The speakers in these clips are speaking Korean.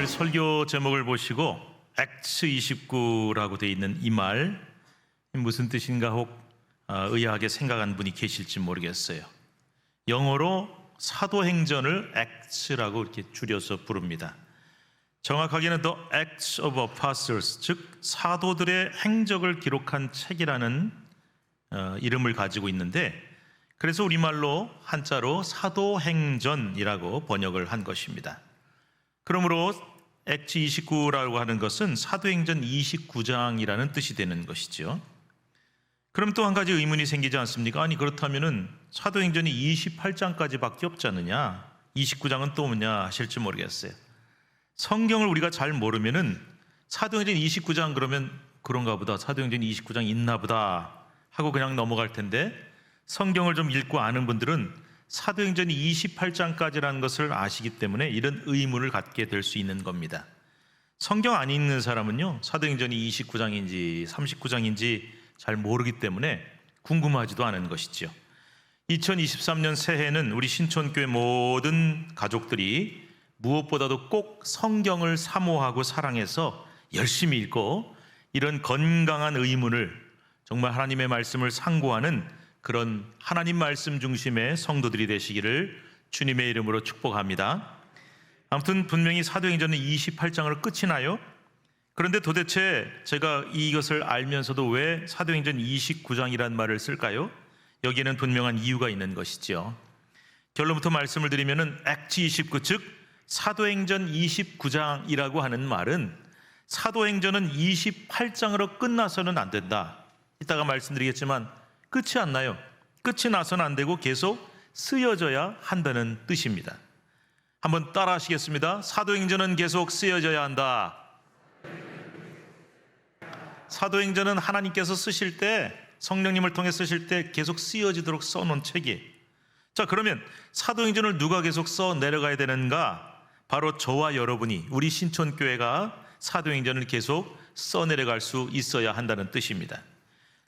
오늘 설교 제목을 보시고 액츠 29라고 되어 있는 이 말 무슨 뜻인가 혹 의아하게 생각한 분이 계실지 모르겠어요. 영어로 사도행전을 액츠라고 이렇게 줄여서 부릅니다. 정확하게는 The Acts of Apostles, 즉 사도들의 행적을 기록한 책이라는 이름을 가지고 있는데, 그래서 우리말로 한자로 사도행전이라고 번역을 한 것입니다. 그러므로 액츠 29라고 하는 것은 사도행전 29장이라는 뜻이 되는 것이죠. 그럼 또 한 가지 의문이 생기지 않습니까? 아니 그렇다면은 사도행전이 28장까지밖에 없지 않느냐, 29장은 또 뭐냐 하실지 모르겠어요. 성경을 우리가 잘 모르면은 사도행전 29장 그러면 그런가 보다, 사도행전 29장 있나 보다 하고 그냥 넘어갈 텐데, 성경을 좀 읽고 아는 분들은 사도행전이 28장까지라는 것을 아시기 때문에 이런 의문을 갖게 될 수 있는 겁니다. 성경 안 읽는 사람은요, 사도행전이 29장인지 39장인지 잘 모르기 때문에 궁금하지도 않은 것이죠. 2023년 새해는 우리 신촌교회 모든 가족들이 무엇보다도 꼭 성경을 사모하고 사랑해서 열심히 읽고 이런 건강한 의문을, 정말 하나님의 말씀을 상고하는 그런 하나님 말씀 중심의 성도들이 되시기를 주님의 이름으로 축복합니다. 아무튼 분명히 사도행전은 28장으로 끝이 나요. 그런데 도대체 제가 이것을 알면서도 왜 사도행전 29장이란 말을 쓸까요? 여기에는 분명한 이유가 있는 것이죠. 결론부터 말씀을 드리면은 액츠 29, 즉 사도행전 29장이라고 하는 말은 사도행전은 28장으로 끝나서는 안 된다. 이따가 말씀드리겠지만 끝이 안 나요. 끝이 나서는 안 되고 계속 쓰여져야 한다는 뜻입니다. 한번 따라 하시겠습니다. 사도행전은 계속 쓰여져야 한다. 사도행전은 하나님께서 쓰실 때, 성령님을 통해 쓰실 때 계속 쓰여지도록 써놓은 책이에요. 자, 그러면 사도행전을 누가 계속 써 내려가야 되는가? 바로 저와 여러분이, 우리 신촌교회가 사도행전을 계속 써 내려갈 수 있어야 한다는 뜻입니다.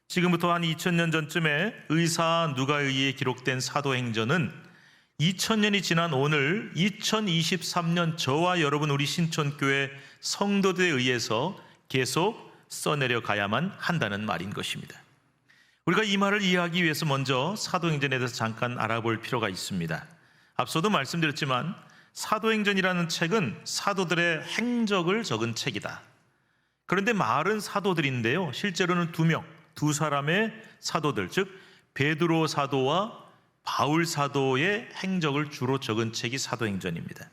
지금부터 한 2000년 전쯤에 의사 누가에 의해 기록된 사도행전은 2000년이 지난 오늘 2023년 저와 여러분 우리 신촌교회 성도들에 의해서 계속 써내려 가야만 한다는 말인 것입니다. 우리가 이 말을 이해하기 위해서 먼저 사도행전에 대해서 잠깐 알아볼 필요가 있습니다. 앞서도 말씀드렸지만 사도행전이라는 책은 사도들의 행적을 적은 책이다. 그런데 말은 사도들인데요, 실제로는 두 사람의 사도들, 즉 베드로 사도와 바울 사도의 행적을 주로 적은 책이 사도행전입니다.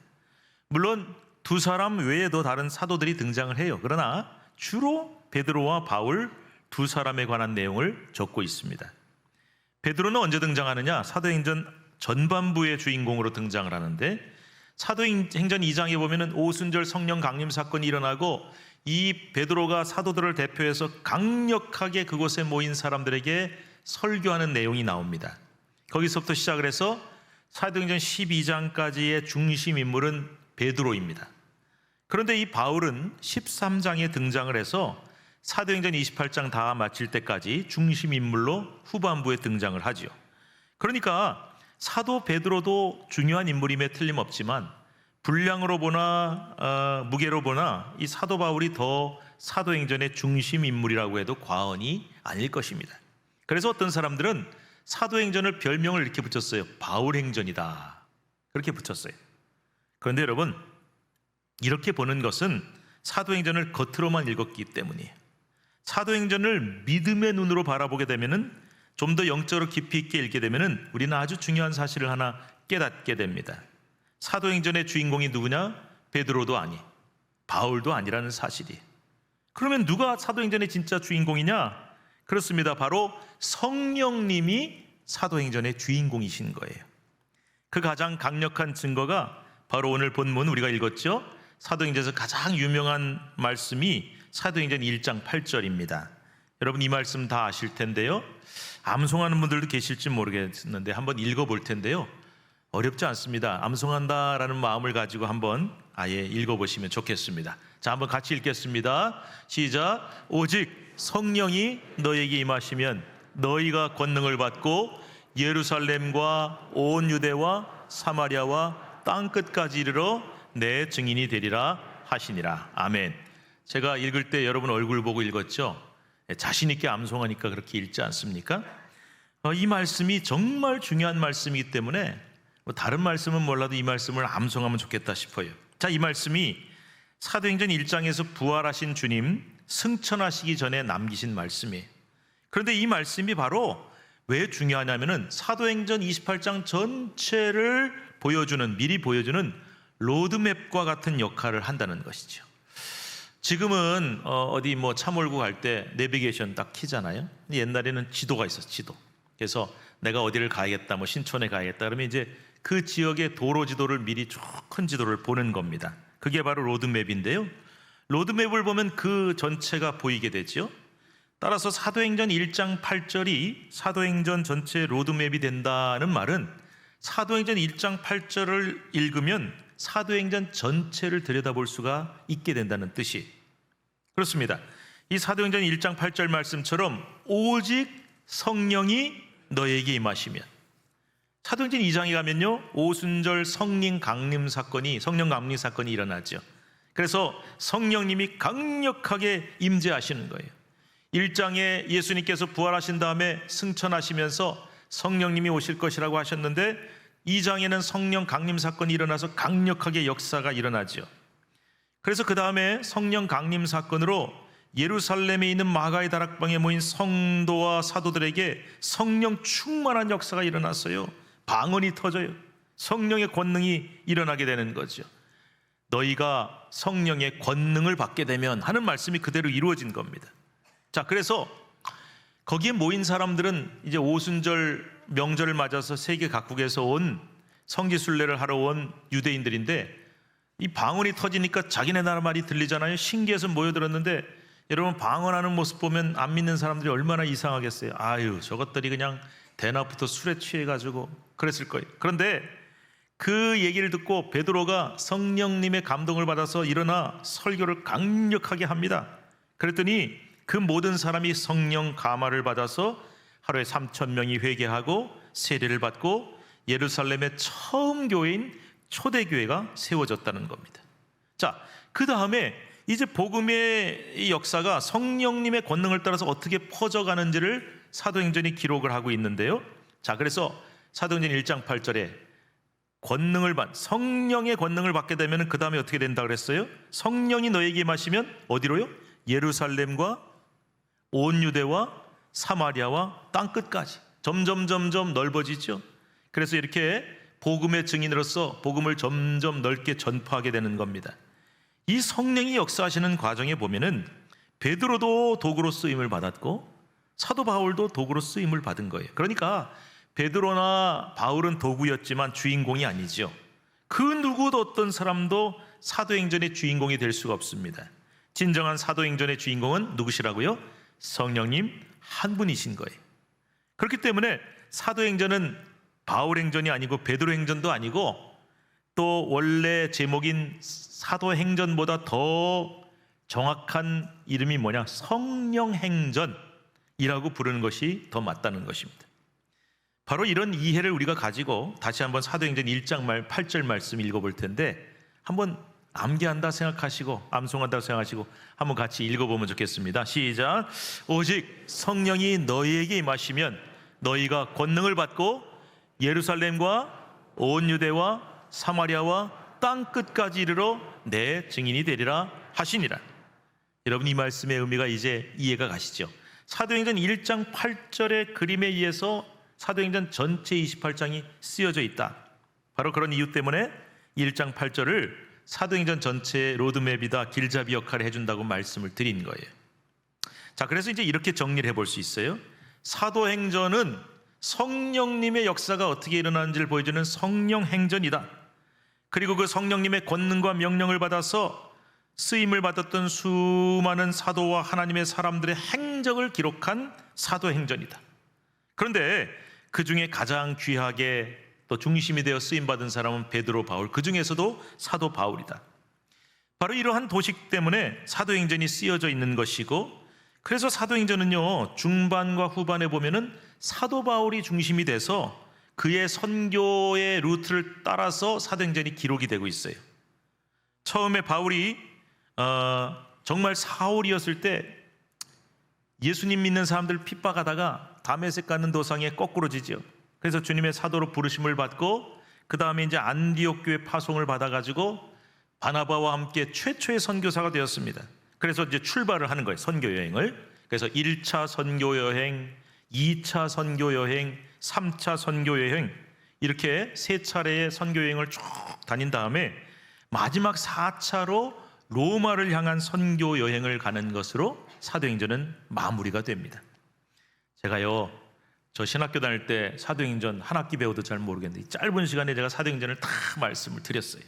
물론 두 사람 외에도 다른 사도들이 등장을 해요. 그러나 주로 베드로와 바울 두 사람에 관한 내용을 적고 있습니다. 베드로는 언제 등장하느냐? 사도행전 전반부의 주인공으로 등장을 하는데, 사도행전 2장에 보면은 오순절 성령 강림 사건이 일어나고 이 베드로가 사도들을 대표해서 강력하게 그곳에 모인 사람들에게 설교하는 내용이 나옵니다. 거기서부터 시작을 해서 사도행전 12장까지의 중심 인물은 베드로입니다. 그런데 이 바울은 13장에 등장을 해서 사도행전 28장 다 마칠 때까지 중심 인물로 후반부에 등장을 하지요. 그러니까 사도 베드로도 중요한 인물임에 틀림없지만 분량으로 보나 무게로 보나 이 사도 바울이 더 사도행전의 중심 인물이라고 해도 과언이 아닐 것입니다. 그래서 어떤 사람들은 사도행전을 별명을 이렇게 붙였어요. 바울행전이다, 그렇게 붙였어요. 그런데 여러분, 이렇게 보는 것은 사도행전을 겉으로만 읽었기 때문이에요. 사도행전을 믿음의 눈으로 바라보게 되면은, 좀 더 영적으로 깊이 있게 읽게 되면은 우리는 아주 중요한 사실을 하나 깨닫게 됩니다. 사도행전의 주인공이 누구냐? 베드로도 아니, 바울도 아니라는 사실이. 그러면 누가 사도행전의 진짜 주인공이냐? 그렇습니다. 바로 성령님이 사도행전의 주인공이신 거예요. 그 가장 강력한 증거가 바로 오늘 본문 우리가 읽었죠? 사도행전에서 가장 유명한 말씀이 사도행전 1장 8절입니다. 여러분 이 말씀 다 아실 텐데요, 암송하는 분들도 계실지 모르겠는데 한번 읽어볼 텐데요, 어렵지 않습니다. 암송한다라는 마음을 가지고 한번 아예 읽어보시면 좋겠습니다. 자, 한번 같이 읽겠습니다. 시작. 오직 성령이 너에게 임하시면 너희가 권능을 받고 예루살렘과 온 유대와 사마리아와 땅끝까지 이르러 내 증인이 되리라 하시니라. 아멘. 제가 읽을 때 여러분 얼굴 보고 읽었죠? 자신 있게 암송하니까 그렇게 읽지 않습니까? 이 말씀이 정말 중요한 말씀이기 때문에 다른 말씀은 몰라도 이 말씀을 암송하면 좋겠다 싶어요. 자, 이 말씀이 사도행전 1장에서 부활하신 주님 승천하시기 전에 남기신 말씀이에요. 그런데 이 말씀이 바로 왜 중요하냐면은 사도행전 28장 전체를 미리 보여주는 로드맵과 같은 역할을 한다는 것이죠. 지금은 어디 차 몰고 갈 때 내비게이션 딱 키잖아요. 옛날에는 지도가 있었어, 지도. 그래서 내가 어디를 가야겠다, 신촌에 가야겠다 그러면 이제 그 지역의 도로 지도를 미리 쭉 큰 지도를 보는 겁니다. 그게 바로 로드맵인데요. 로드맵을 보면 그 전체가 보이게 되죠. 따라서 사도행전 1장 8절이 사도행전 전체 로드맵이 된다는 말은 사도행전 1장 8절을 읽으면 사도행전 전체를 들여다볼 수가 있게 된다는 뜻이 그렇습니다. 이 사도행전 1장 8절 말씀처럼 오직 성령이 너에게 임하시면, 사도행전 2장에 가면요 오순절 성령 강림 사건이 일어나죠. 그래서 성령님이 강력하게 임재하시는 거예요. 1장에 예수님께서 부활하신 다음에 승천하시면서 성령님이 오실 것이라고 하셨는데 2장에는 성령 강림 사건이 일어나서 강력하게 역사가 일어나죠. 그래서 그 다음에 성령 강림 사건으로 예루살렘에 있는 마가의 다락방에 모인 성도와 사도들에게 성령 충만한 역사가 일어났어요. 방언이 터져요. 성령의 권능이 일어나게 되는 거죠. 너희가 성령의 권능을 받게 되면 하는 말씀이 그대로 이루어진 겁니다. 자, 그래서 거기에 모인 사람들은 이제 오순절 명절을 맞아서 세계 각국에서 온 성지순례를 하러 온 유대인들인데 이 방언이 터지니까 자기네 나라 말이 들리잖아요. 신기해서 모여들었는데 여러분 방언하는 모습 보면 안 믿는 사람들이 얼마나 이상하겠어요. 아유, 저것들이 그냥 대낮부터 술에 취해가지고 그랬을 거예요. 그런데 그 얘기를 듣고 베드로가 성령님의 감동을 받아서 일어나 설교를 강력하게 합니다. 그랬더니 그 모든 사람이 성령 감화를 받아서 하루에 3,000명이 회개하고 세례를 받고 예루살렘의 처음 교회인 초대교회가 세워졌다는 겁니다. 자, 그 다음에 이제 복음의 이 역사가 성령님의 권능을 따라서 어떻게 퍼져가는지를 사도행전이 기록을 하고 있는데요. 자, 그래서 사도행전 1장 8절에 성령의 권능을 받게 되면 그 다음에 어떻게 된다 그랬어요? 성령이 너에게 임하시면 어디로요? 예루살렘과 온 유대와 사마리아와 땅끝까지 점점 넓어지죠. 그래서 이렇게 복음의 증인으로서 복음을 점점 넓게 전파하게 되는 겁니다. 이 성령이 역사하시는 과정에 보면은 베드로도 도구로 쓰임을 받았고 사도 바울도 도구로 쓰임을 받은 거예요. 그러니까 베드로나 바울은 도구였지만 주인공이 아니죠. 그 누구도 어떤 사람도 사도행전의 주인공이 될 수가 없습니다. 진정한 사도행전의 주인공은 누구시라고요? 성령님 한 분이신 거예요. 그렇기 때문에 사도행전은 바울행전이 아니고 베드로행전도 아니고 또 원래 제목인 사도행전보다 더 정확한 이름이 뭐냐? 성령행전이라고 부르는 것이 더 맞다는 것입니다. 바로 이런 이해를 우리가 가지고 다시 한번 사도행전 1장 8절 말씀 읽어볼 텐데 한번 암기한다 생각하시고 암송한다고 생각하시고 한번 같이 읽어보면 좋겠습니다. 시작. 오직 성령이 너희에게 임하시면 너희가 권능을 받고 예루살렘과 온 유대와 사마리아와 땅끝까지 이르러 내 증인이 되리라 하시니라. 여러분, 이 말씀의 의미가 이제 이해가 가시죠? 사도행전 1장 8절의 그림에 의해서 사도행전 전체 28장이 쓰여져 있다. 바로 그런 이유 때문에 1장 8절을 사도행전 전체의 로드맵이다, 길잡이 역할을 해준다고 말씀을 드린 거예요. 자, 그래서 이제 이렇게 정리를 해볼 수 있어요. 사도행전은 성령님의 역사가 어떻게 일어나는지를 보여주는 성령행전이다. 그리고 그 성령님의 권능과 명령을 받아서 쓰임을 받았던 수많은 사도와 하나님의 사람들의 행적을 기록한 사도행전이다. 그런데 그 중에 가장 귀하게 또 중심이 되어 쓰임받은 사람은 베드로, 바울, 그 중에서도 사도 바울이다. 바로 이러한 도식 때문에 사도행전이 쓰여져 있는 것이고, 그래서 사도행전은요 중반과 후반에 보면은 사도 바울이 중심이 돼서 그의 선교의 루트를 따라서 사도행전이 기록이 되고 있어요. 처음에 바울이 정말 사울이었을 때 예수님 믿는 사람들 핍박하다가 다메섹 가는 도상에 거꾸로 지죠. 그래서 주님의 사도로 부르심을 받고 그 다음에 이제 안디옥 교회 파송을 받아가지고 바나바와 함께 최초의 선교사가 되었습니다. 그래서 이제 출발을 하는 거예요, 선교 여행을. 그래서 1차 선교 여행, 2차 선교 여행, 3차 선교 여행, 이렇게 세 차례의 선교 여행을 쭉 다닌 다음에 마지막 4차로 로마를 향한 선교 여행을 가는 것으로 사도행전은 마무리가 됩니다. 제가요, 저 신학교 다닐 때 사도행전 한 학기 배워도 잘 모르겠는데 짧은 시간에 제가 사도행전을 다 말씀을 드렸어요.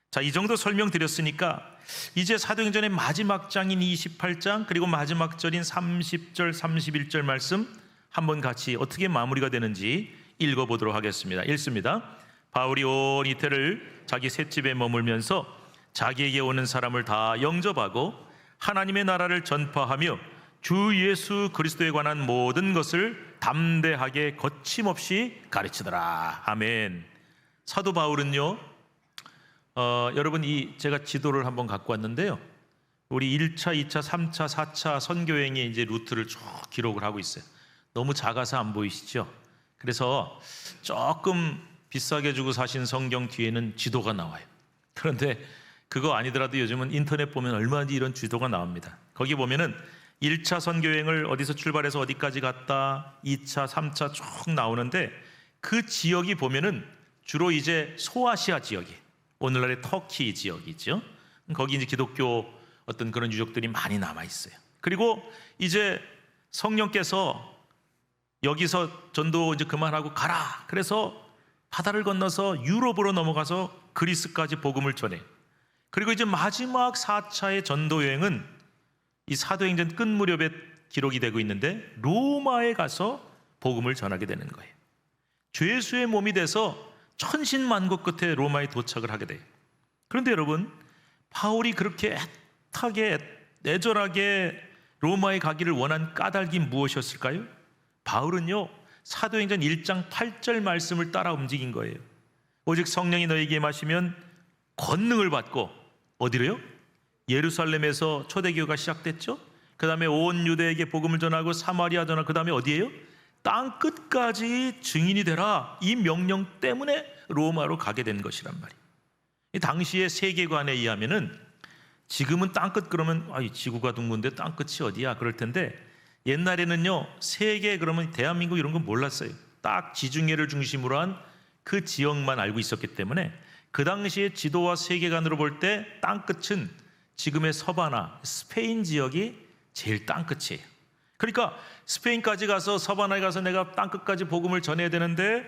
자, 이 정도 설명드렸으니까 이제 사도행전의 마지막 장인 28장 그리고 마지막 절인 30절, 31절 말씀 한번 같이 어떻게 마무리가 되는지 읽어보도록 하겠습니다. 읽습니다. 바울이 온 이태를 자기 셋집에 머물면서 자기에게 오는 사람을 다 영접하고 하나님의 나라를 전파하며 주 예수 그리스도에 관한 모든 것을 담대하게 거침없이 가르치더라. 아멘. 사도 바울은요, 여러분 제가 지도를 한번 갖고 왔는데요, 우리 1차, 2차, 3차, 4차 선교행의 이제 루트를 쭉 기록을 하고 있어요. 너무 작아서 안 보이시죠? 그래서 조금 비싸게 주고 사신 성경 뒤에는 지도가 나와요. 그런데 그거 아니더라도 요즘은 인터넷 보면 얼마든지 이런 지도가 나옵니다. 거기 보면은 1차 선교행을 어디서 출발해서 어디까지 갔다, 2차, 3차 쭉 나오는데 그 지역이 보면은 주로 이제 소아시아 지역이, 오늘날의 터키 지역이죠. 거기 이제 기독교 어떤 그런 유적들이 많이 남아 있어요. 그리고 이제 성령께서 여기서 전도 이제 그만하고 가라. 그래서 바다를 건너서 유럽으로 넘어가서 그리스까지 복음을 전해. 그리고 이제 마지막 4차의 전도 여행은 이 사도행전 끝 무렵에 기록이 되고 있는데 로마에 가서 복음을 전하게 되는 거예요. 죄수의 몸이 돼서 천신만고 끝에 로마에 도착을 하게 돼요. 그런데 여러분, 바울이 그렇게 애타게 애절하게 로마에 가기를 원한 까닭이 무엇이었을까요? 바울은요, 사도행전 1장 8절 말씀을 따라 움직인 거예요. 오직 성령이 너에게 임하시면 권능을 받고, 어디로요? 예루살렘에서 초대교회가 시작됐죠. 그 다음에 온 유대에게 복음을 전하고 사마리아 전하고, 그 다음에 어디예요? 땅 끝까지 증인이 되라. 이 명령 때문에 로마로 가게 된 것이란 말이에요. 이 당시의 세계관에 의하면은, 지금은 땅 끝 그러면 지구가 둥근데 땅 끝이 어디야 그럴 텐데, 옛날에는요, 세계 그러면 대한민국 이런 건 몰랐어요. 딱 지중해를 중심으로 한 그 지역만 알고 있었기 때문에 그 당시의 지도와 세계관으로 볼 때 땅 끝은 지금의 서바나, 스페인 지역이 제일 땅 끝이에요. 그러니까 스페인까지 가서, 서바나에 가서 내가 땅 끝까지 복음을 전해야 되는데,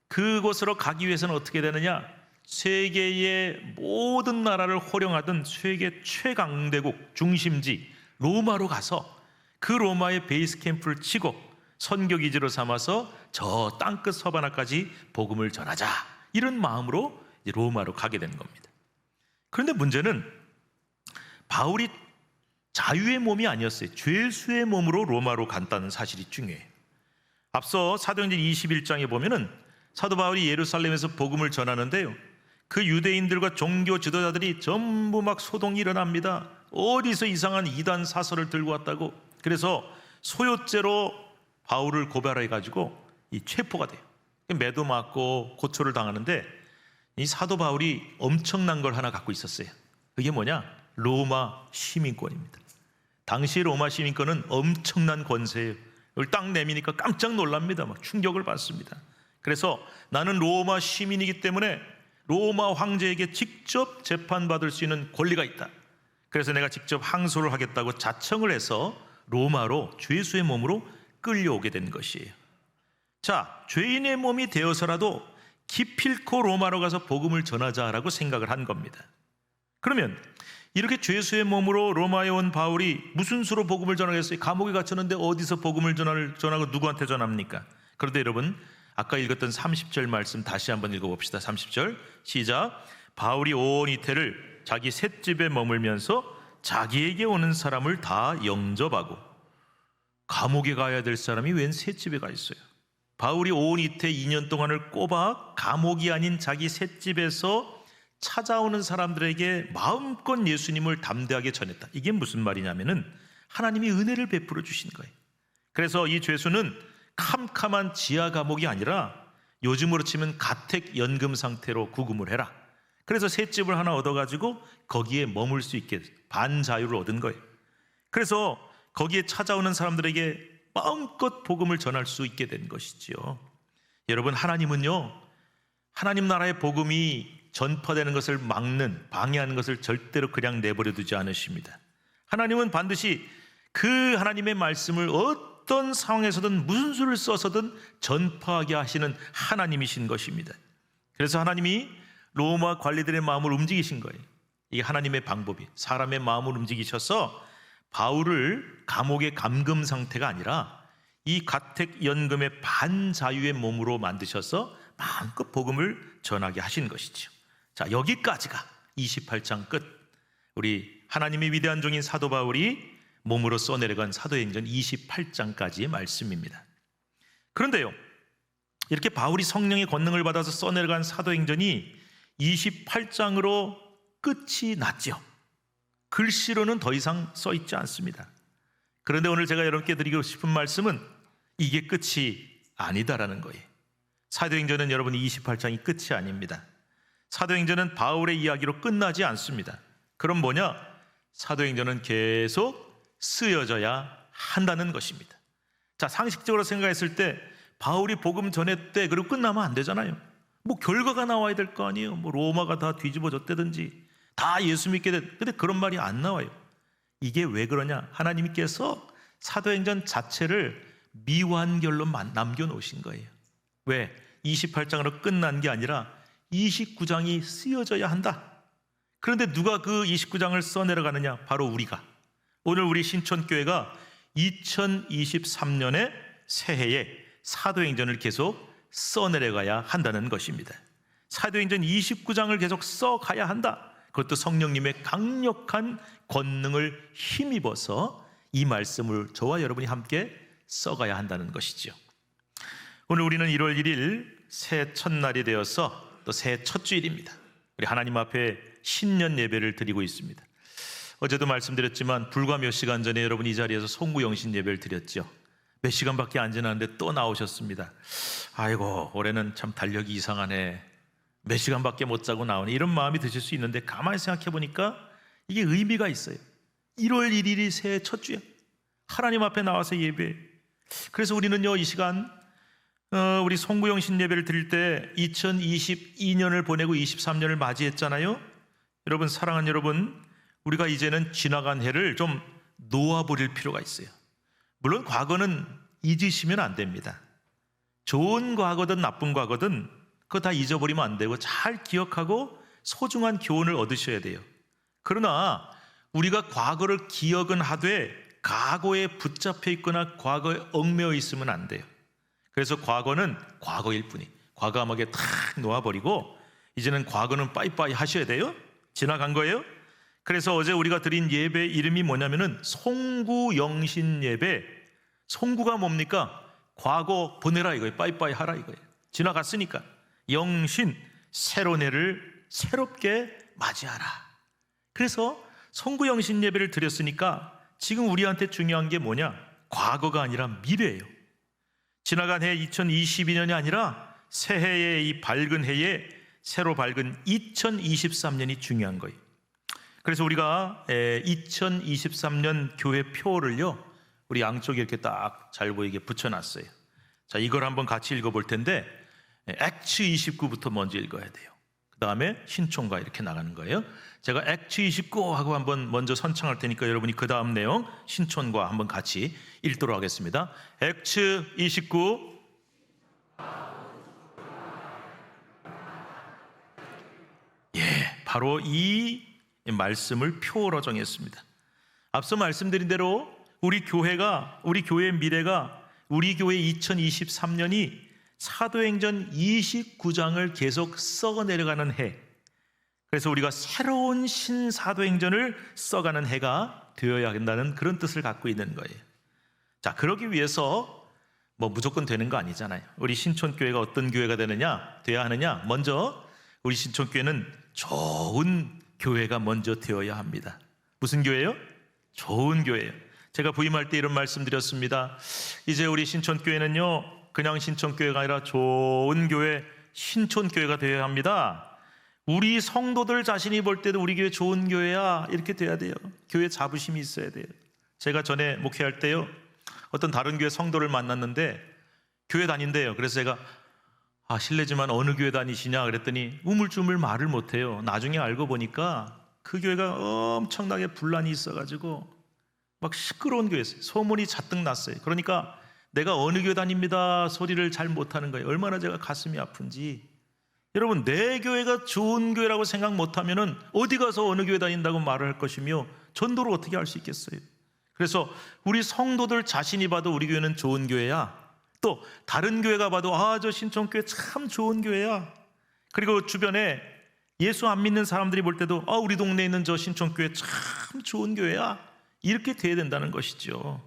그곳으로 가기 위해서는 어떻게 되느냐? 세계의 모든 나라를 호령하던 세계 최강대국 중심지 로마로 가서 그 로마의 베이스 캠프를 치고 선교기지로 삼아서 저 땅끝 서바나까지 복음을 전하자, 이런 마음으로 이제 로마로 가게 된 겁니다. 그런데 문제는 바울이 자유의 몸이 아니었어요. 죄수의 몸으로 로마로 간다는 사실이 중요해요. 앞서 사도행전 21장에 보면은 사도 바울이 예루살렘에서 복음을 전하는데요, 그 유대인들과 종교 지도자들이 전부 막 소동이 일어납니다. 어디서 이상한 이단 사설을 들고 왔다고. 그래서 소요죄로 바울을 고발해가지고 이 체포가 돼요. 매도 맞고 고초를 당하는데, 이 사도 바울이 엄청난 걸 하나 갖고 있었어요. 그게 뭐냐? 로마 시민권입니다. 당시 로마 시민권은 엄청난 권세예요. 이걸 딱 내미니까 깜짝 놀랍니다. 막 충격을 받습니다. 그래서 나는 로마 시민이기 때문에 로마 황제에게 직접 재판받을 수 있는 권리가 있다. 그래서 내가 직접 항소를 하겠다고 자청을 해서 로마로 죄수의 몸으로 끌려오게 된 것이에요. 자, 죄인의 몸이 되어서라도 기필코 로마로 가서 복음을 전하자라고 생각을 한 겁니다. 그러면 이렇게 죄수의 몸으로 로마에 온 바울이 무슨 수로 복음을 전하겠어요? 감옥에 갇혔는데 어디서 복음을 전하고 누구한테 전합니까? 그런데 여러분, 아까 읽었던 30절 말씀 다시 한번 읽어봅시다. 30절 시작. 바울이 온 이태를 자기 셋집에 머물면서 자기에게 오는 사람을 다 영접하고, 감옥에 가야 될 사람이 웬 셋집에 가 있어요? 바울이 온 이태 2년 동안을 꼬박 감옥이 아닌 자기 셋집에서 찾아오는 사람들에게 마음껏 예수님을 담대하게 전했다. 이게 무슨 말이냐면은 하나님이 은혜를 베풀어 주신 거예요. 그래서 이 죄수는 캄캄한 지하 감옥이 아니라 요즘으로 치면 가택연금 상태로 구금을 해라. 그래서 새 집을 하나 얻어가지고 거기에 머물 수 있게 반자유를 얻은 거예요. 그래서 거기에 찾아오는 사람들에게 마음껏 복음을 전할 수 있게 된 것이지요. 여러분, 하나님은요, 하나님 나라의 복음이 전파되는 것을 막는, 방해하는 것을 절대로 그냥 내버려 두지 않으십니다. 하나님은 반드시 그 하나님의 말씀을 어떤 상황에서든 무슨 수를 써서든 전파하게 하시는 하나님이신 것입니다. 그래서 하나님이 로마 관리들의 마음을 움직이신 거예요. 이게 하나님의 방법이, 사람의 마음을 움직이셔서 바울을 감옥의 감금 상태가 아니라 이 가택연금의 반자유의 몸으로 만드셔서 마음껏 복음을 전하게 하신 것이죠. 자, 여기까지가 28장 끝. 우리 하나님의 위대한 종인 사도 바울이 몸으로 써내려간 사도행전 28장까지의 말씀입니다. 그런데요, 이렇게 바울이 성령의 권능을 받아서 써내려간 사도행전이 28장으로 끝이 났죠. 글씨로는 더 이상 써 있지 않습니다. 그런데 오늘 제가 여러분께 드리고 싶은 말씀은 이게 끝이 아니다라는 거예요. 사도행전은 여러분 28장이 끝이 아닙니다. 사도행전은 바울의 이야기로 끝나지 않습니다. 그럼 뭐냐? 사도행전은 계속 쓰여져야 한다는 것입니다. 자, 상식적으로 생각했을 때 바울이 복음 전했대 그리고 끝나면 안 되잖아요. 뭐 결과가 나와야 될 거 아니에요. 뭐 로마가 다 뒤집어졌다든지 다 예수 믿게 됐. 근데 그런 말이 안 나와요. 이게 왜 그러냐? 하나님께서 사도행전 자체를 미완결로 남겨놓으신 거예요. 왜? 28장으로 끝난 게 아니라 29장이 쓰여져야 한다. 그런데 누가 그 29장을 써내려가느냐? 바로 우리가. 오늘 우리 신촌교회가 2023년의 새해에 사도행전을 계속 써내려가야 한다는 것입니다. 사도행전 29장을 계속 써가야 한다. 그것도 성령님의 강력한 권능을 힘입어서 이 말씀을 저와 여러분이 함께 써가야 한다는 것이죠. 오늘 우리는 1월 1일 새해 첫날이 되어서 또 새해 첫 주일입니다. 우리 하나님 앞에 신년 예배를 드리고 있습니다. 어제도 말씀드렸지만 불과 몇 시간 전에 여러분 이 자리에서 송구영신 예배를 드렸죠. 몇 시간밖에 안 지났는데 또 나오셨습니다. 아이고, 올해는 참 달력이 이상하네. 몇 시간밖에 못 자고 나오네. 이런 마음이 드실 수 있는데 가만히 생각해 보니까 이게 의미가 있어요. 1월 1일이 새해 첫 주야. 하나님 앞에 나와서 예배. 그래서 우리는요, 이 시간 우리 송구영신 예배를 드릴 때 2022년을 보내고 23년을 맞이했잖아요. 여러분, 사랑하는 여러분, 우리가 이제는 지나간 해를 좀 놓아버릴 필요가 있어요. 물론 과거는 잊으시면 안 됩니다. 좋은 과거든 나쁜 과거든 그거 다 잊어버리면 안 되고 잘 기억하고 소중한 교훈을 얻으셔야 돼요. 그러나 우리가 과거를 기억은 하되 과거에 붙잡혀 있거나 과거에 얽매여 있으면 안 돼요. 그래서 과거는 과거일 뿐이, 과거 암흑에 탁 놓아버리고 이제는 과거는 빠이빠이 하셔야 돼요. 지나간 거예요. 그래서 어제 우리가 드린 예배 이름이 뭐냐면은 송구영신 예배. 송구가 뭡니까? 과거 보내라 이거예요. 빠이빠이 하라 이거예요. 지나갔으니까. 영신, 새로운 해를 새롭게 맞이하라. 그래서 송구영신 예배를 드렸으니까 지금 우리한테 중요한 게 뭐냐? 과거가 아니라 미래예요. 지나간 해 2022년이 아니라 새해의 이 밝은 해에 새로 밝은 2023년이 중요한 거예요. 그래서 우리가 2023년 교회 표를요, 우리 양쪽에 이렇게 딱 잘 보이게 붙여놨어요. 자, 이걸 한번 같이 읽어볼 텐데 액츠 29부터 먼저 읽어야 돼요. 그 다음에 신촌과 이렇게 나가는 거예요. 제가 액츠 29 하고 한번 먼저 선창할 테니까 여러분이 그 다음 내용 신촌과 한번 같이 읽도록 하겠습니다. 액츠 29. 예, 바로 이 말씀을 표로 정했습니다. 앞서 말씀드린 대로 우리 교회의 미래가, 우리 교회 2023년이 사도행전 29장을 계속 썩어내려가는 해. 그래서 우리가 새로운 신사도행전을 써가는 해가 되어야 한다는 그런 뜻을 갖고 있는 거예요. 자, 그러기 위해서 뭐 무조건 되는 거 아니잖아요. 우리 신촌교회가 어떤 교회가 돼야 하느냐? 먼저 우리 신촌교회는 좋은 교회가 먼저 되어야 합니다. 무슨 교회요? 좋은 교회예요. 제가 부임할 때 이런 말씀 드렸습니다. 이제 우리 신촌교회는요, 그냥 신촌교회가 아니라 좋은 교회, 신촌교회가 되어야 합니다. 우리 성도들 자신이 볼 때도 우리 교회 좋은 교회야, 이렇게 돼야 돼요. 교회 자부심이 있어야 돼요. 제가 전에 목회할 때요, 어떤 다른 교회 성도를 만났는데 교회 다닌대요. 그래서 제가 실례지만 어느 교회 다니시냐 그랬더니 우물쭈물 말을 못해요. 나중에 알고 보니까 그 교회가 엄청나게 분란이 있어가지고 막 시끄러운 교회였어요. 소문이 잔뜩 났어요. 그러니까 내가 어느 교회 다닙니다 소리를 잘 못하는 거예요. 얼마나 제가 가슴이 아픈지. 여러분, 내 교회가 좋은 교회라고 생각 못하면은 어디 가서 어느 교회 다닌다고 말을 할 것이며 전도를 어떻게 할 수 있겠어요? 그래서 우리 성도들 자신이 봐도 우리 교회는 좋은 교회야, 또 다른 교회가 봐도 저 신촌교회 참 좋은 교회야, 그리고 주변에 예수 안 믿는 사람들이 볼 때도 우리 동네에 있는 저 신촌교회 참 좋은 교회야, 이렇게 돼야 된다는 것이죠.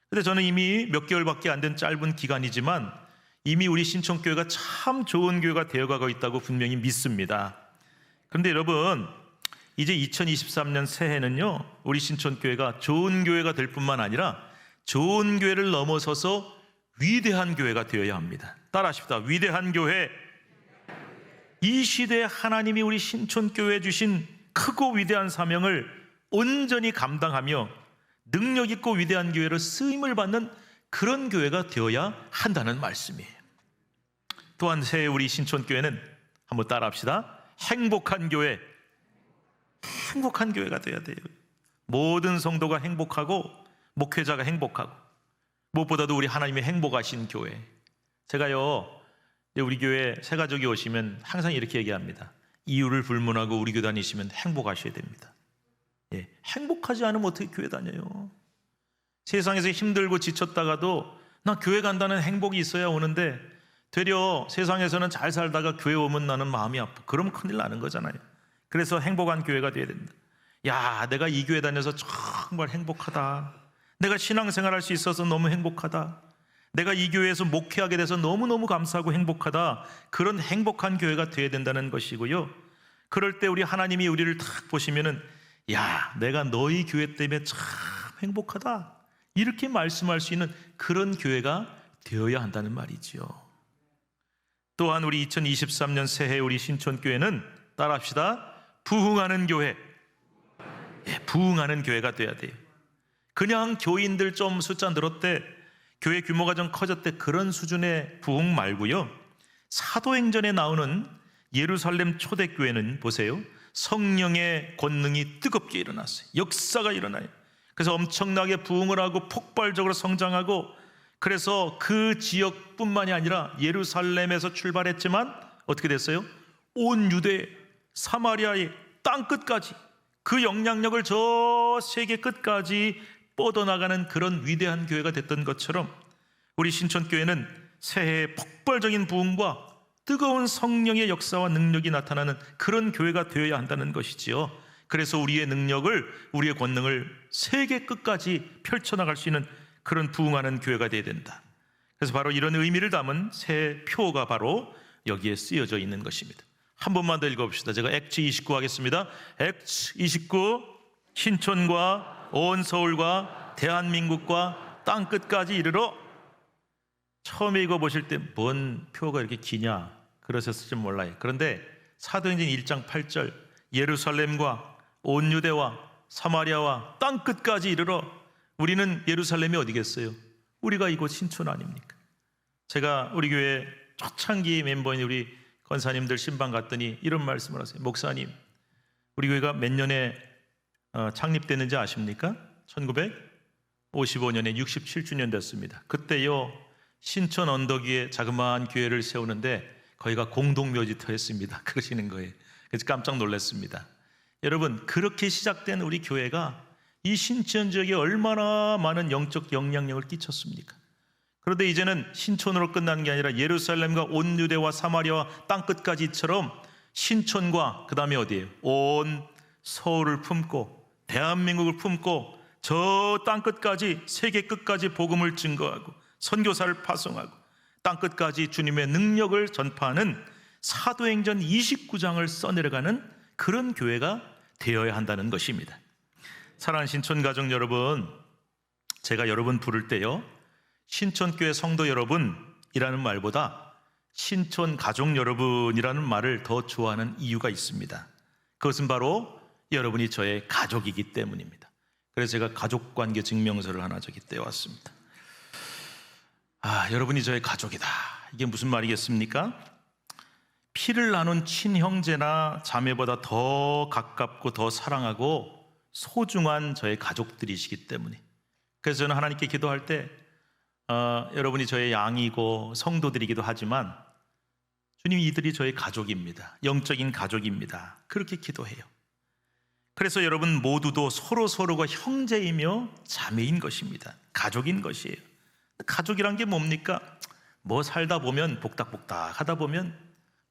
근데 저는 이미 몇 개월밖에 안 된 짧은 기간이지만 이미 우리 신촌교회가 참 좋은 교회가 되어가고 있다고 분명히 믿습니다. 그런데 여러분, 이제 2023년 새해는요, 우리 신촌교회가 좋은 교회가 될 뿐만 아니라 좋은 교회를 넘어서서 위대한 교회가 되어야 합니다. 따라하십시다. 위대한 교회. 이 시대에 하나님이 우리 신촌교회에 주신 크고 위대한 사명을 온전히 감당하며 능력 있고 위대한 교회로 쓰임을 받는 그런 교회가 되어야 한다는 말씀이에요. 또한 새해 우리 신촌교회는 한번 따라합시다. 행복한 교회. 행복한 교회가 되어야 돼요. 모든 성도가 행복하고 목회자가 행복하고 무엇보다도 우리 하나님이 행복하신 교회. 제가요, 우리 교회 새가족이 오시면 항상 이렇게 얘기합니다. 이유를 불문하고 우리 교회 다니시면 행복하셔야 됩니다. 행복하지 않으면 어떻게 교회 다녀요? 세상에서 힘들고 지쳤다가도 나 교회 간다는 행복이 있어야 오는데 되려 세상에서는 잘 살다가 교회 오면 나는 마음이 아파. 그러면 큰일 나는 거잖아요. 그래서 행복한 교회가 돼야 된다. 내가 이 교회 다녀서 정말 행복하다. 내가 신앙생활 할 수 있어서 너무 행복하다. 내가 이 교회에서 목회하게 돼서 너무너무 감사하고 행복하다. 그런 행복한 교회가 돼야 된다는 것이고요. 그럴 때 우리 하나님이 우리를 딱 보시면은 내가 너희 교회 때문에 참 행복하다, 이렇게 말씀할 수 있는 그런 교회가 되어야 한다는 말이지요. 또한 우리 2023년 새해 우리 신촌교회는 따라합시다. 부흥하는 교회. 부흥하는 교회가 돼야 돼요. 그냥 교인들 좀 숫자 늘었대, 교회 규모가 좀 커졌대, 그런 수준의 부흥 말고요. 사도행전에 나오는 예루살렘 초대교회는 보세요. 성령의 권능이 뜨겁게 일어났어요. 역사가 일어나요. 그래서 엄청나게 부흥을 하고 폭발적으로 성장하고, 그래서 그 지역뿐만이 아니라 예루살렘에서 출발했지만 어떻게 됐어요? 온 유대, 사마리아의 땅끝까지 그 영향력을 저 세계 끝까지 뻗어나가는 그런 위대한 교회가 됐던 것처럼 우리 신촌교회는 새해에 폭발적인 부흥과 뜨거운 성령의 역사와 능력이 나타나는 그런 교회가 되어야 한다는 것이지요. 그래서 우리의 능력을, 우리의 권능을 세계 끝까지 펼쳐나갈 수 있는 그런 부흥하는 교회가 되어야 된다. 그래서 바로 이런 의미를 담은 새 표가 바로 여기에 쓰여져 있는 것입니다. 한 번만 더 읽어봅시다. 제가 액츠 29 하겠습니다. 액츠 29. 신촌과 온 서울과 대한민국과 땅끝까지 이르러. 처음에 읽어보실 때 뭔 표가 이렇게 기냐 그러셨을지 몰라요. 그런데 사도행전 1장 8절 예루살렘과 온 유대와 사마리아와 땅끝까지 이르러. 우리는 예루살렘이 어디겠어요? 우리가 이곳 신촌 아닙니까? 제가 우리 교회 초창기 멤버인 우리 권사님들 신방 갔더니 이런 말씀을 하세요. 목사님, 우리 교회가 몇 년에 창립됐는지 아십니까? 1955년에 67주년 됐습니다. 그때요, 신촌 언덕 위에 자그마한 교회를 세우는데 거기가 공동묘지터 했습니다. 그러시는 거예요. 그래서 깜짝 놀랐습니다. 여러분, 그렇게 시작된 우리 교회가 이 신촌 지역에 얼마나 많은 영적 영향력을 끼쳤습니까? 그런데 이제는 신촌으로 끝나는 게 아니라 예루살렘과 온 유대와 사마리아와 땅끝까지처럼 신촌과 그 다음에 어디예요? 온 서울을 품고 대한민국을 품고 저 땅끝까지, 세계 끝까지 복음을 증거하고 선교사를 파송하고 땅끝까지 주님의 능력을 전파하는 사도행전 29장을 써내려가는 그런 교회가 되어야 한다는 것입니다. 사랑하는 신촌가족 여러분, 제가 여러분 부를 때요, 신촌교회 성도 여러분이라는 말보다 신촌가족 여러분이라는 말을 더 좋아하는 이유가 있습니다. 그것은 바로 여러분이 저의 가족이기 때문입니다. 그래서 제가 가족관계 증명서를 하나 저기 떼왔습니다. 여러분이 저의 가족이다. 이게 무슨 말이겠습니까? 피를 나눈 친형제나 자매보다 더 가깝고 더 사랑하고 소중한 저의 가족들이시기 때문에, 그래서 저는 하나님께 기도할 때 여러분이 저의 양이고 성도들이기도 하지만 주님, 이들이 저의 가족입니다. 영적인 가족입니다. 그렇게 기도해요. 그래서 여러분 모두도 서로가 형제이며 자매인 것입니다. 가족인 것이에요. 가족이란 게 뭡니까? 뭐 살다 보면 복닥복닥 하다 보면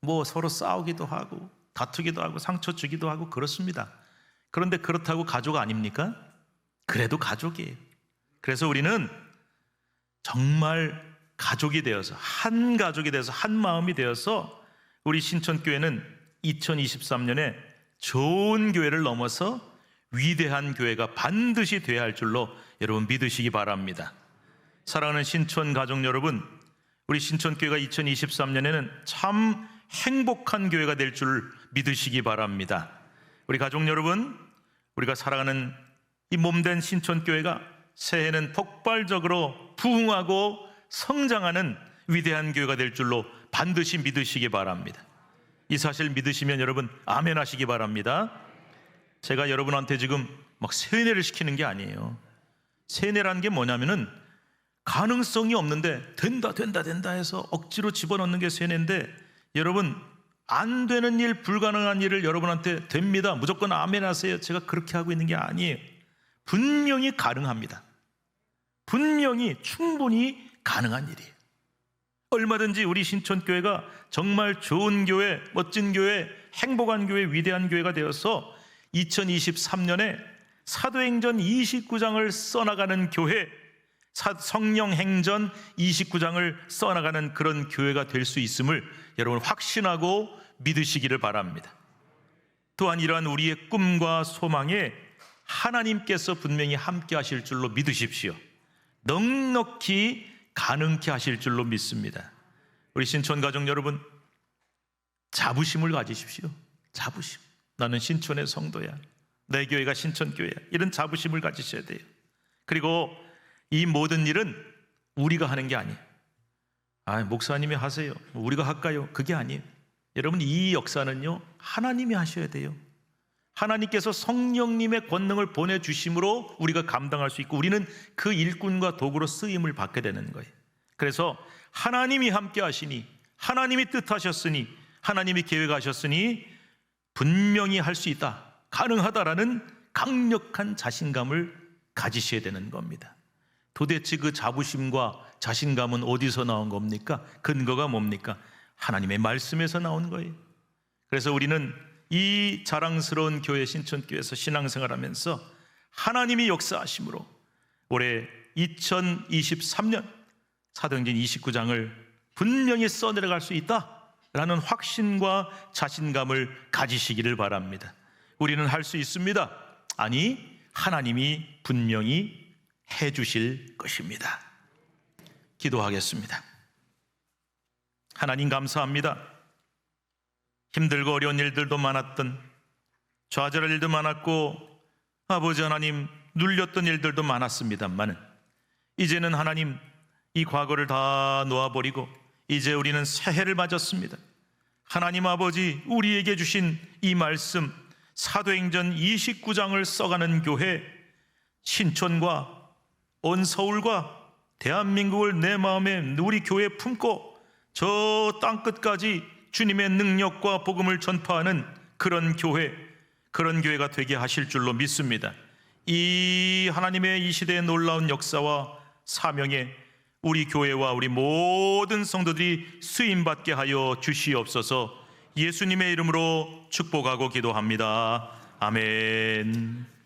뭐 서로 싸우기도 하고 다투기도 하고 상처 주기도 하고 그렇습니다. 그런데 그렇다고 가족 아닙니까? 그래도 가족이에요. 그래서 우리는 정말 가족이 되어서, 한 가족이 되어서, 한 마음이 되어서 우리 신촌교회는 2023년에 좋은 교회를 넘어서 위대한 교회가 반드시 되어야 할 줄로 여러분 믿으시기 바랍니다. 사랑하는 신촌 가족 여러분, 우리 신촌교회가 2023년에는 참 행복한 교회가 될 줄 믿으시기 바랍니다. 우리 가족 여러분, 우리가 살아가는 이 몸된 신촌교회가 새해는 폭발적으로 부흥하고 성장하는 위대한 교회가 될 줄로 반드시 믿으시기 바랍니다. 이 사실 믿으시면 여러분 아멘 하시기 바랍니다. 제가 여러분한테 지금 막 세뇌를 시키는 게 아니에요. 세뇌라는 게 뭐냐면은 가능성이 없는데 된다 해서 억지로 집어넣는 게 세뇌인데, 여러분 안 되는 일, 불가능한 일을 여러분한테 됩니다, 무조건 아멘 하세요, 제가 그렇게 하고 있는 게 아니에요. 분명히 가능합니다. 분명히 충분히 가능한 일이에요. 얼마든지 우리 신촌교회가 정말 좋은 교회, 멋진 교회, 행복한 교회, 위대한 교회가 되어서 2023년에 사도행전 29장을 써나가는 교회, 성령행전 29장을 써나가는 그런 교회가 될 수 있음을 여러분 확신하고 믿으시기를 바랍니다. 또한 이러한 우리의 꿈과 소망에 하나님께서 분명히 함께 하실 줄로 믿으십시오. 넉넉히 가능케 하실 줄로 믿습니다. 우리 신촌가족 여러분, 자부심을 가지십시오. 자부심. 나는 신촌의 성도야, 내 교회가 신촌교회야, 이런 자부심을 가지셔야 돼요. 그리고 이 모든 일은 우리가 하는 게 아니에요. 목사님이 하세요, 우리가 할까요? 그게 아니에요. 여러분, 이 역사는요 하나님이 하셔야 돼요. 하나님께서 성령님의 권능을 보내주심으로 우리가 감당할 수 있고, 우리는 그 일꾼과 도구로 쓰임을 받게 되는 거예요. 그래서 하나님이 함께 하시니, 하나님이 뜻하셨으니, 하나님이 계획하셨으니 분명히 할 수 있다, 가능하다라는 강력한 자신감을 가지셔야 되는 겁니다. 도대체 그 자부심과 자신감은 어디서 나온 겁니까? 근거가 뭡니까? 하나님의 말씀에서 나온 거예요. 그래서 우리는 이 자랑스러운 교회 신촌교회에서 신앙생활하면서 하나님이 역사하심으로 올해 2023년 사도행전 29장을 분명히 써내려갈 수 있다라는 확신과 자신감을 가지시기를 바랍니다. 우리는 할 수 있습니다. 아니, 하나님이 분명히 해주실 것입니다. 기도하겠습니다. 하나님 감사합니다. 힘들고 어려운 일들도 많았던, 좌절할 일도 많았고, 아버지 하나님 눌렸던 일들도 많았습니다만은 이제는 하나님 이 과거를 다 놓아버리고 이제 우리는 새해를 맞았습니다. 하나님 아버지, 우리에게 주신 이 말씀, 사도행전 29장을 써가는 교회, 신촌과 온 서울과 대한민국을 내 마음에 우리 교회에 품고 저 땅끝까지 주님의 능력과 복음을 전파하는 그런 교회, 그런 교회가 되게 하실 줄로 믿습니다. 이 하나님의 이 시대의 놀라운 역사와 사명에 우리 교회와 우리 모든 성도들이 쓰임받게 하여 주시옵소서. 예수님의 이름으로 축복하고 기도합니다. 아멘.